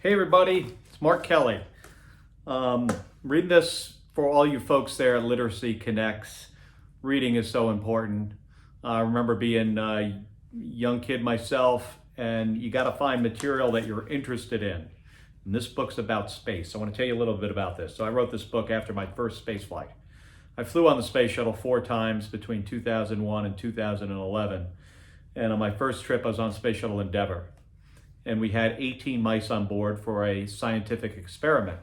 Hey everybody, it's Mark Kelly. Reading this for all you folks there at Literacy Connects. Reading is so important. I remember being a young kid myself, and you got to find material that you're interested in. And this book's about space. I want to tell you a little bit about this. So I wrote this book after my first space flight. I flew on the space shuttle 4 times between 2001 and 2011. And on my first trip, I was on Space Shuttle Endeavour. And we had 18 mice on board for a scientific experiment.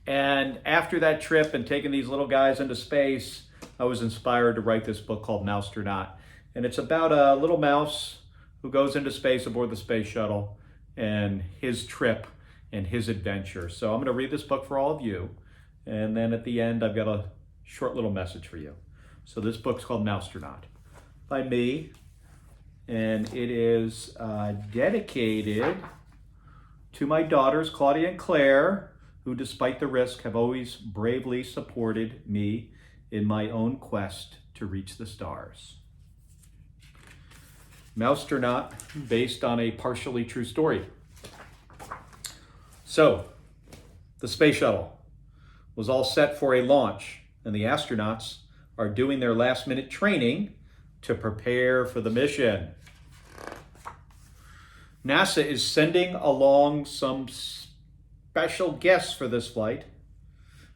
And after that trip and taking these little guys into space, I was inspired to write this book called Mousetronaut. And it's about a little mouse who goes into space aboard the space shuttle and his trip and his adventure. So I'm going to read this book for all of you. And then at the end, I've got a short little message for you. So this book's called Mousetronaut by me. And it is dedicated to my daughters, Claudia and Claire, who despite the risk have always bravely supported me in my own quest to reach the stars. Mousetronaut, based on a partially true story. So, the space shuttle was all set for a launch, and the astronauts are doing their last-minute training to prepare for the mission. NASA is sending along some special guests for this flight,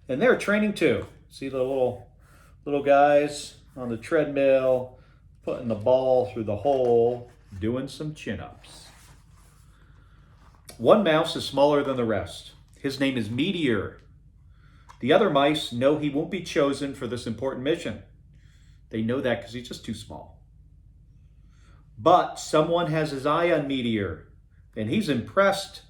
and they're training too. See the little guys on the treadmill, putting the ball through the hole, doing some chin-ups. One mouse is smaller than the rest. His name is Meteor. The other mice know he won't be chosen for this important mission. They know that because he's just too small. But someone has his eye on Meteor, and he's impressed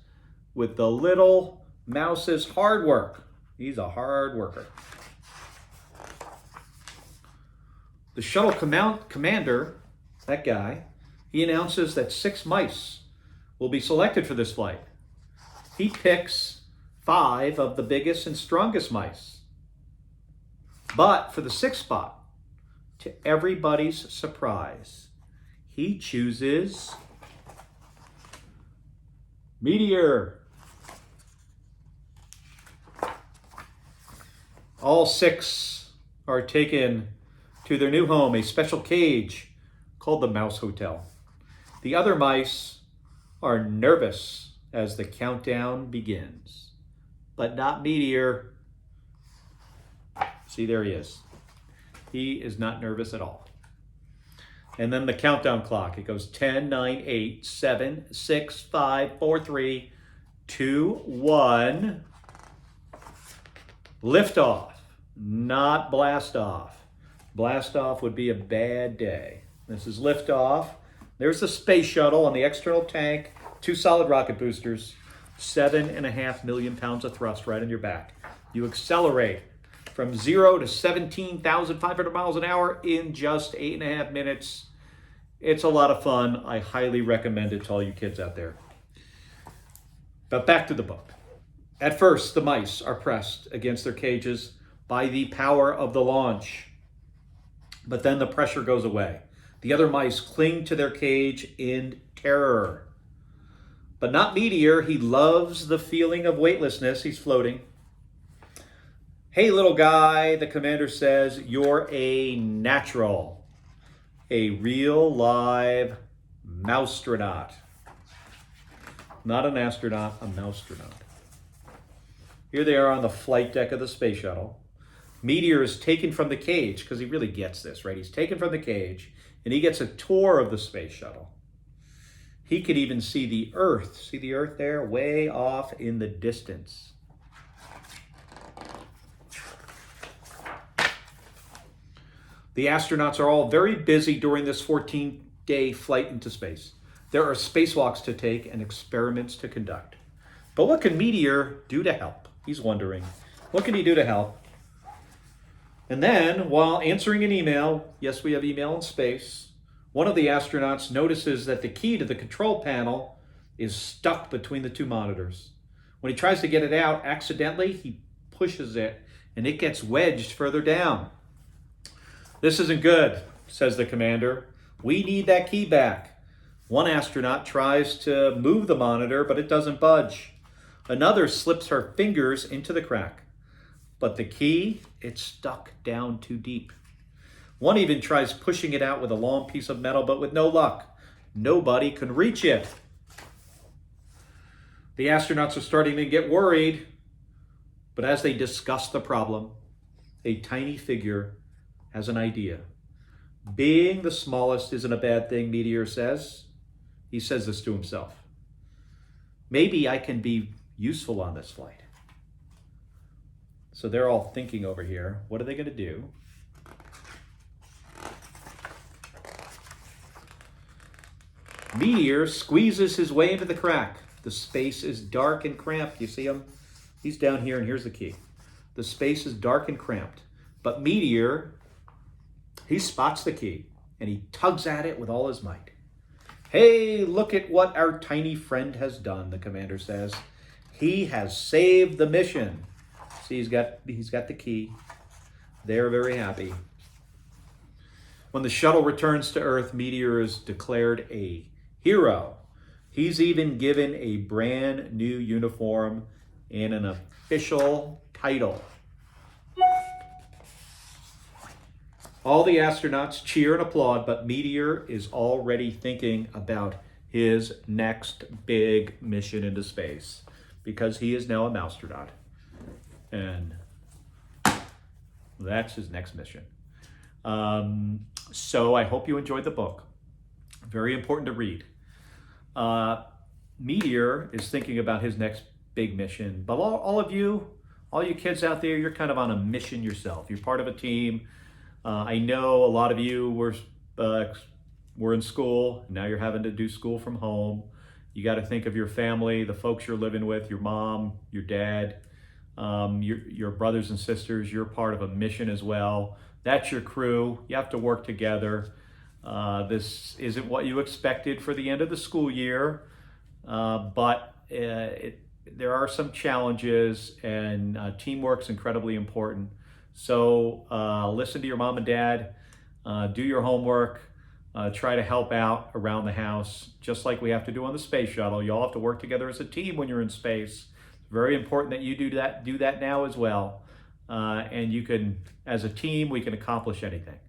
with the little mouse's hard work. He's a hard worker. The shuttle commander, that guy, he announces that 6 mice will be selected for this flight. He picks 5 of the biggest and strongest mice. But for the 6th spot, to everybody's surprise, he chooses Meteor. All 6 are taken to their new home, a special cage called the Mouse Hotel. The other mice are nervous as the countdown begins, but not Meteor. See, there he is. He is not nervous at all. And then the countdown clock, it goes 10, 9, 8, 7, 6, 5, 4, 3, 2, 1. Lift off, not blast off. Blast off would be a bad day. This is lift off. There's the space shuttle on the external tank, 2 solid rocket boosters, 7.5 million pounds of thrust right on your back. You accelerate from 0 to 17,500 miles an hour in just 8.5 minutes. It's a lot of fun. I highly recommend it to all you kids out there. But back to the book. At first, the mice are pressed against their cages by the power of the launch. But then the pressure goes away. The other mice cling to their cage in terror. But not Meteor. He loves the feeling of weightlessness. He's floating. Hey, little guy, the commander says, you're a natural, a real live mousetronaut. Not an astronaut, a mousetronaut. Here they are on the flight deck of the space shuttle. Meteor is taken from the cage, because he really gets this, right? He's taken from the cage, and he gets a tour of the space shuttle. He could even see the Earth. See the Earth there? Way off in the distance. The astronauts are all very busy during this 14-day flight into space. There are spacewalks to take and experiments to conduct. But what can Meteor do to help? He's wondering. What can he do to help? And then, while answering an email, yes, we have email in space, one of the astronauts notices that the key to the control panel is stuck between the 2 monitors. When he tries to get it out, accidentally, he pushes it, and it gets wedged further down. This isn't good, says the commander. We need that key back. One astronaut tries to move the monitor, but it doesn't budge. Another slips her fingers into the crack, but the key, it's stuck down too deep. One even tries pushing it out with a long piece of metal, but with no luck. Nobody can reach it. The astronauts are starting to get worried, but as they discuss the problem, a tiny figure has an idea. Being the smallest isn't a bad thing, Meteor says. He says this to himself. Maybe I can be useful on this flight. So they're all thinking over here, what are they going to do? Meteor squeezes his way into the crack. The space is dark and cramped. You see him? He's down here, and here's the key. The space is dark and cramped. But Meteor, he spots the key, and he tugs at it with all his might. Hey, look at what our tiny friend has done, the commander says. He has saved the mission. See, he's got the key. They're very happy. When the shuttle returns to Earth, Meteor is declared a hero. He's even given a brand new uniform and an official title. All the astronauts cheer and applaud, but Meteor is already thinking about his next big mission into space because he is now a Mousetronaut. And that's his next mission. So I hope you enjoyed the book. Very important to read. Meteor is thinking about his next big mission, but all you kids out there, you're kind of on a mission yourself. You're part of a team. I know a lot of you were in school. Now you're having to do school from home. You got to think of your family, the folks you're living with, your mom, your dad, your brothers and sisters. You're part of a mission as well. That's your crew. You have to work together. This isn't what you expected for the end of the school year, but there are some challenges, and teamwork's incredibly important. So listen to your mom and dad, do your homework, try to help out around the house, just like we have to do on the space shuttle. You all have to work together as a team when you're in space. It's very important that you do that now as well. And you can, as a team, we can accomplish anything.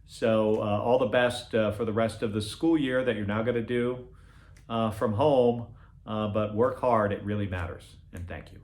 So all the best for the rest of the school year that you're now going to do from home, but work hard. It really matters. And thank you.